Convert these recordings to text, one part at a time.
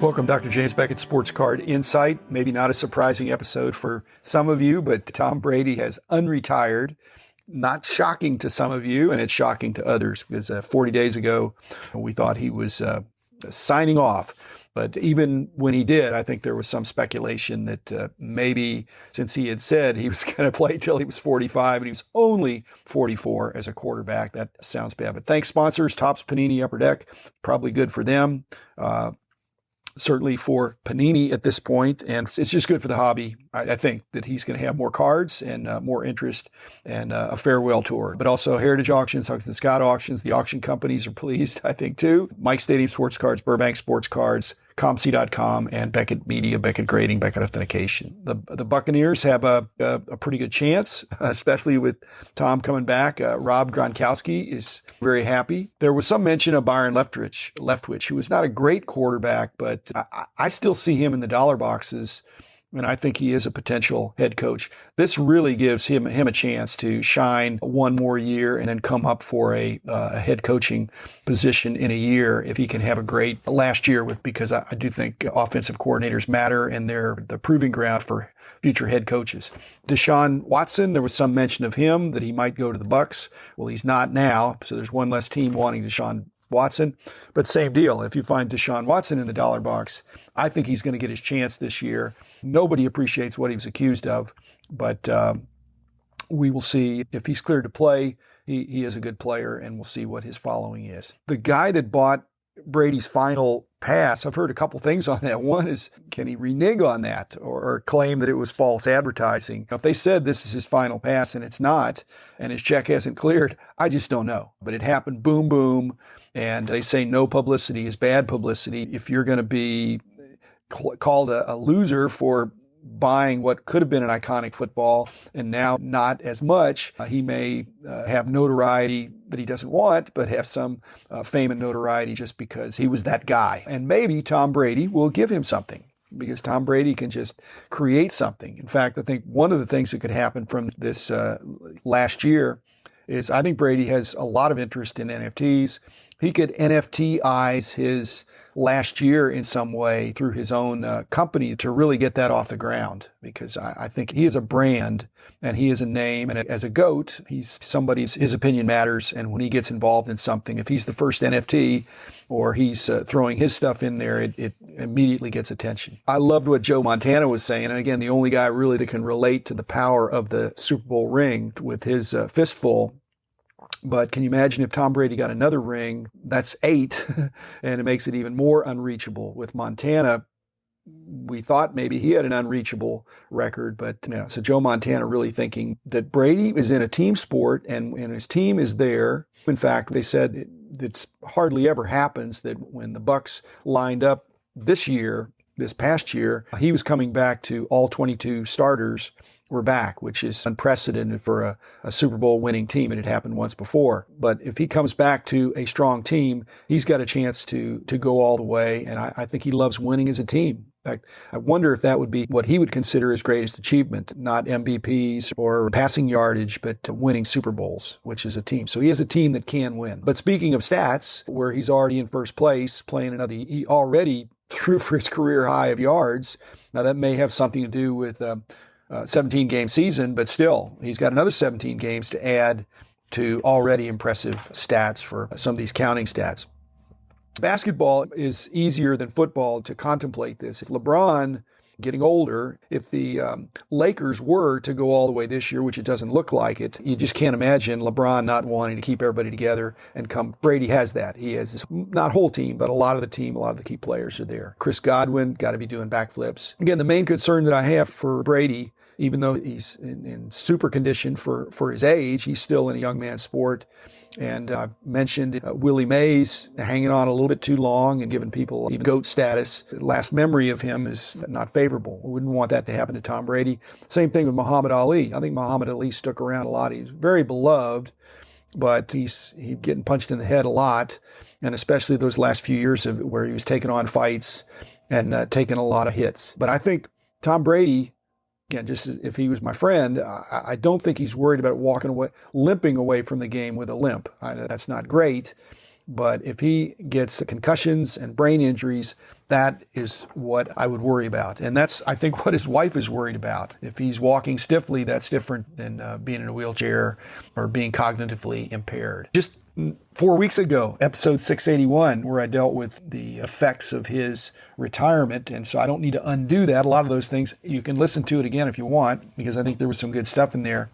Welcome, Dr. James Beckett, Sports Card Insight. Maybe not a surprising episode for some of you, but Tom Brady has unretired. Not shocking to some of you, and it's shocking to others, because 40 days ago, we thought he was signing off. But even when he did, I think there was some speculation that maybe since he had said he was going to play till he was 45 and he was only 44 as a quarterback, that sounds bad. But thanks, sponsors, Topps, Panini, Upper Deck, probably good for them. Certainly for Panini at this point, and it's just good for the hobby. I think that he's going to have more cards and more interest and a farewell tour. But also Heritage Auctions, Huggins & Scott Auctions, the auction companies are pleased, I think, too. Mike Stadium Sports Cards, Burbank Sports Cards, ComC.com, and Beckett Media, Beckett Grading, Beckett Authentication. The Buccaneers have a pretty good chance, especially with Tom coming back. Rob Gronkowski is very happy. There was some mention of Byron Leftwich, who was not a great quarterback, but I still see him in the dollar boxes, and I think he is a potential head coach. This really gives him a chance to shine one more year and then come up for a head coaching position in a year if he can have a great last year because I do think offensive coordinators matter, and they're the proving ground for future head coaches. Desean Watson, there was some mention of him that he might go to the Bucs. Well, he's not now, so there's one less team wanting Desean Watson, but same deal. If you find Desean Watson in the dollar box, I think he's going to get his chance this year. Nobody appreciates what he was accused of, but we will see if he's cleared to play. He is a good player, and we'll see what his following is. The guy that bought Brady's final pass, I've heard a couple things on that. One is, can he renege on that or claim that it was false advertising? If they said this is his final pass and it's not, and his check hasn't cleared, I just don't know. But it happened, boom, boom. And they say no publicity is bad publicity. If you're going to be called a loser for buying what could have been an iconic football and now not as much, he may have notoriety that he doesn't want, but have some fame and notoriety just because he was that guy. And maybe Tom Brady will give him something, because Tom Brady can just create something. In fact, I think one of the things that could happen from this last year is I think Brady has a lot of interest in NFTs. He could NFTize his last year in some way through his own company to really get that off the ground, because I think he is a brand and he is a name, and as a GOAT, his opinion matters. And when he gets involved in something, if he's the first NFT or he's throwing his stuff in there, it immediately gets attention. I loved what Joe Montana was saying. And again, the only guy really that can relate to the power of the Super Bowl ring with his fistful. But can you imagine if Tom Brady got another ring? That's 8, and it makes it even more unreachable. With Montana, we thought maybe he had an unreachable record, but so Joe Montana really thinking that Brady is in a team sport and his team is there. In fact, they said it's hardly ever happens that when the Bucs lined up this past year, he was coming back to all 22 starters were back, which is unprecedented for a Super Bowl winning team. It had happened once before. But if he comes back to a strong team, he's got a chance to go all the way. And I think he loves winning as a team. In fact, I wonder if that would be what he would consider his greatest achievement, not MVPs or passing yardage, but winning Super Bowls, which is a team. So he has a team that can win. But speaking of stats, where he's already in first place, he already threw for his career high of yards. Now that may have something to do with 17-game season, but still, he's got another 17 games to add to already impressive stats for some of these counting stats. Basketball is easier than football to contemplate this. If LeBron, getting older, if the Lakers were to go all the way this year, which it doesn't look like it, you just can't imagine LeBron not wanting to keep everybody together and come. Brady has that. He has not whole team, but a lot of the team, a lot of the key players are there. Chris Godwin got to be doing backflips. Again, the main concern that I have for Brady, even though he's in super condition for his age, he's still in a young man's sport. And I've mentioned Willie Mays hanging on a little bit too long and giving people even GOAT status. The last memory of him is not favorable. We wouldn't want that to happen to Tom Brady. Same thing with Muhammad Ali. I think Muhammad Ali stuck around a lot. He's very beloved, but he's getting punched in the head a lot, and especially those last few years of where he was taking on fights and taking a lot of hits. But I think Tom Brady, again, just as if he was my friend, I don't think he's worried about limping away from the game with a limp. That's not great, But if he gets concussions and brain injuries, that is what I would worry about. And that's, I think, what his wife is worried about. If he's walking stiffly, that's different than being in a wheelchair or being cognitively impaired. Just 4 weeks ago, episode 681, where I dealt with the effects of his retirement. And so I don't need to undo that. A lot of those things, you can listen to it again if you want, because I think there was some good stuff in there.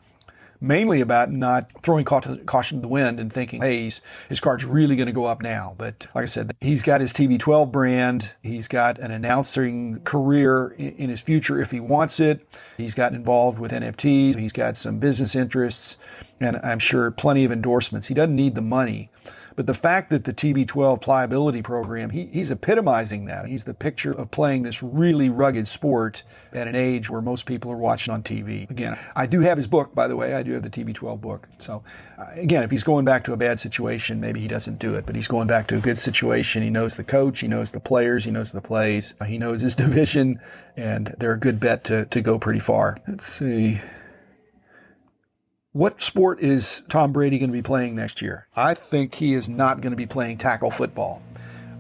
Mainly about not throwing caution to the wind and thinking, hey, his card's really going to go up now. But like I said, he's got his TB12 brand. He's got an announcing career in his future if he wants it. He's gotten involved with NFTs. He's got some business interests, and I'm sure plenty of endorsements. He doesn't need the money. But the fact that the TB12 pliability program, he's epitomizing that. He's the picture of playing this really rugged sport at an age where most people are watching on TV. Again, I do have his book, by the way. I do have the TB12 book. So again, if he's going back to a bad situation, maybe he doesn't do it. But he's going back to a good situation. He knows the coach. He knows the players. He knows the plays. He knows his division. And they're a good bet to go pretty far. Let's see. What sport is Tom Brady going to be playing next year? I think he is not going to be playing tackle football.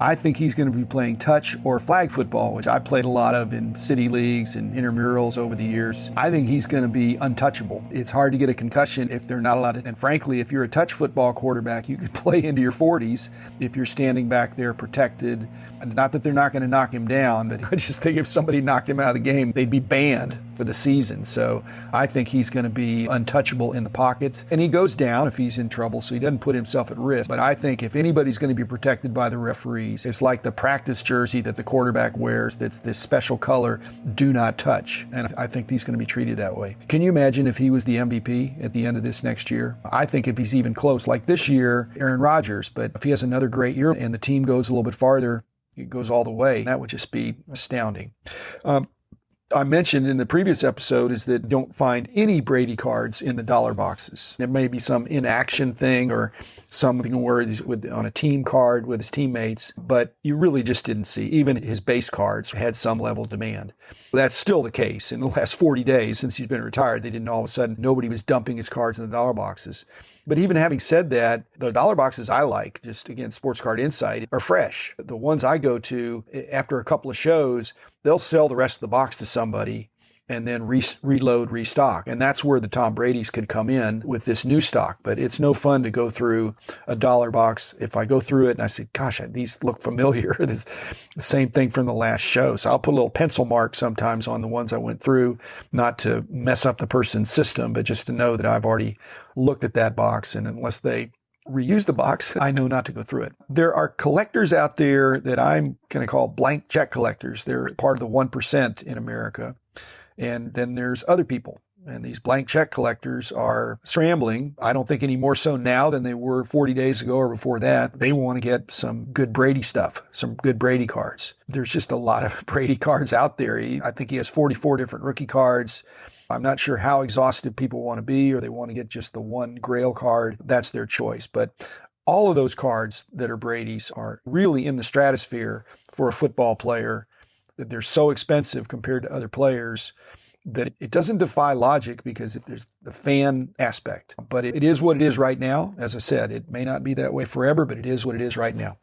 I think he's going to be playing touch or flag football, which I played a lot of in city leagues and intramurals over the years. I think he's going to be untouchable. It's hard to get a concussion if they're not allowed to. And frankly, if you're a touch football quarterback, you could play into your 40s if you're standing back there protected. Not that they're not going to knock him down, but I just think if somebody knocked him out of the game, they'd be banned for the season. So I think he's going to be untouchable in the pocket. And he goes down if he's in trouble, so he doesn't put himself at risk. But I think if anybody's going to be protected by the referees, it's like the practice jersey that the quarterback wears that's this special color, do not touch. And I think he's going to be treated that way. Can you imagine if he was the MVP at the end of this next year? I think if he's even close, like this year, Aaron Rodgers, but if he has another great year and the team goes a little bit farther, it goes all the way, that would just be astounding. I mentioned in the previous episode is that don't find any Brady cards in the dollar boxes. There may be some inaction thing or something where he's on a team card with his teammates, but you really just didn't see. Even his base cards had some level of demand. That's still the case. In the last 40 days since he's been retired, they didn't all of a sudden, nobody was dumping his cards in the dollar boxes. But even having said that, the dollar boxes I like, just again, Sports Card Insight, are fresh. The ones I go to, after a couple of shows, they'll sell the rest of the box to somebody and then reload, restock. And that's where the Tom Brady's could come in with this new stock. But it's no fun to go through a dollar box. If I go through it and I say, gosh, these look familiar, it's the same thing from the last show. So I'll put a little pencil mark sometimes on the ones I went through, not to mess up the person's system, but just to know that I've already looked at that box. And unless they reuse the box, I know not to go through it. There are collectors out there that I'm going to call blank check collectors. They're part of the 1% in America. And then there's other people. And these blank check collectors are scrambling. I don't think any more so now than they were 40 days ago or before that. They want to get some good Brady stuff, some good Brady cards. There's just a lot of Brady cards out there. I think he has 44 different rookie cards. I'm not sure how exhaustive people want to be, or they want to get just the one Grail card. That's their choice. But all of those cards that are Brady's are really in the stratosphere for a football player. That they're so expensive compared to other players that it doesn't defy logic because there's the fan aspect. But it is what it is right now. As I said, it may not be that way forever, but it is what it is right now.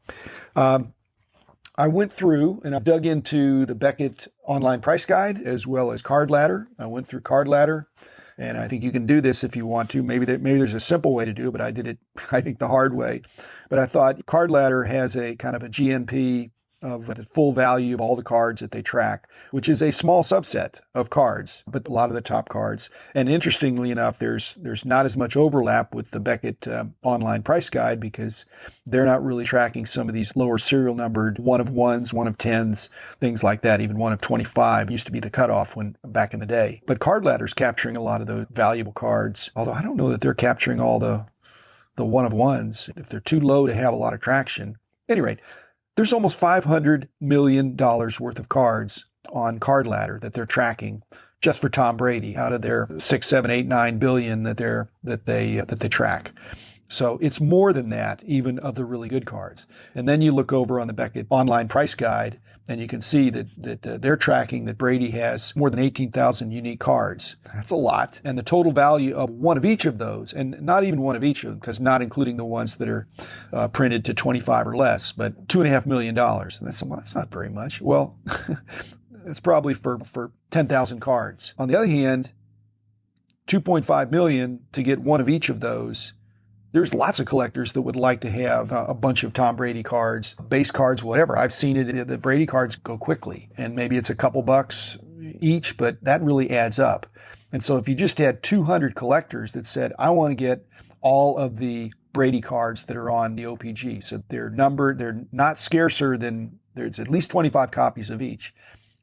I went through and I dug into the Beckett online price guide as well as Card Ladder. I went through Card Ladder, and I think you can do this if you want to. Maybe there's a simple way to do it, but I did it, I think, the hard way. But I thought Card Ladder has a kind of a GNP of the full value of all the cards that they track, which is a small subset of cards, but a lot of the top cards. And interestingly enough, there's not as much overlap with the Beckett online price guide because they're not really tracking some of these lower serial numbered 1 of 1s, 1 of 10s, things like that. Even 1 of 25 used to be the cutoff when back in the day. But Card Ladder's capturing a lot of those valuable cards, although I don't know that they're capturing all the 1 of 1s if they're too low to have a lot of traction. At any rate, there's almost $500 million worth of cards on Card Ladder that they're tracking just for Tom Brady out of their 6, 7, 8, 9 billion that they track. So it's more than that, even of the really good cards. And then you look over on the Beckett online price guide, and you can see that they're tracking that Brady has more than 18,000 unique cards. That's a lot. And the total value of one of each of those, and not even one of each of them, because not including the ones that are printed to 25 or less, but $2.5 million. And that's not very much. Well, it's probably for 10,000 cards. On the other hand, $2.5 million to get one of each of those. There's lots of collectors that would like to have a bunch of Tom Brady cards, base cards, whatever. I've seen it. The Brady cards go quickly, and maybe it's a couple bucks each, but that really adds up. And so if you just had 200 collectors that said, I want to get all of the Brady cards that are on the OPG, so they're numbered, they're not scarcer than, there's at least 25 copies of each.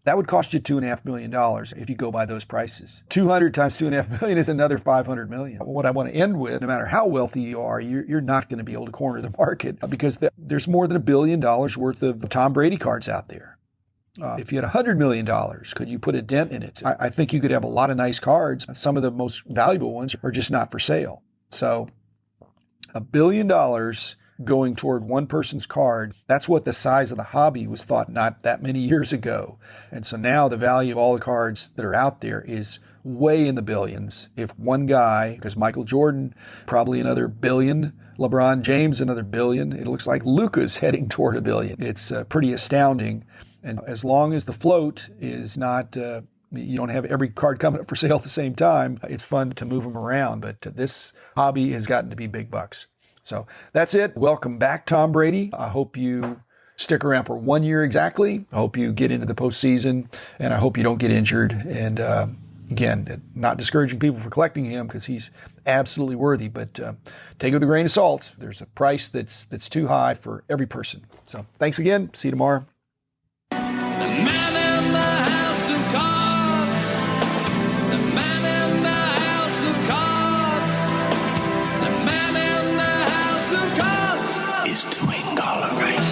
That would cost you $2.5 million if you go by those prices. 200 times $2.5 million is another $500 million. What I want to end with, no matter how wealthy you are, you're not going to be able to corner the market because there's more than $1 billion worth of Tom Brady cards out there. If you had $100 million, could you put a dent in it? I think you could have a lot of nice cards. Some of the most valuable ones are just not for sale. So $1 billion going toward one person's card, that's what the size of the hobby was thought not that many years ago. And so now the value of all the cards that are out there is way in the billions. If one guy, because Michael Jordan, probably another $1 billion, LeBron James, another $1 billion, it looks like Luka's heading toward $1 billion. It's pretty astounding. And as long as the float is not, you don't have every card coming up for sale at the same time, it's fun to move them around. But this hobby has gotten to be big bucks. So that's it. Welcome back, Tom Brady. I hope you stick around for 1 year exactly. I hope you get into the postseason, and I hope you don't get injured. And again, not discouraging people for collecting him because he's absolutely worthy, but take it with a grain of salt. There's a price that's too high for every person. So thanks again. See you tomorrow. Is doing all right.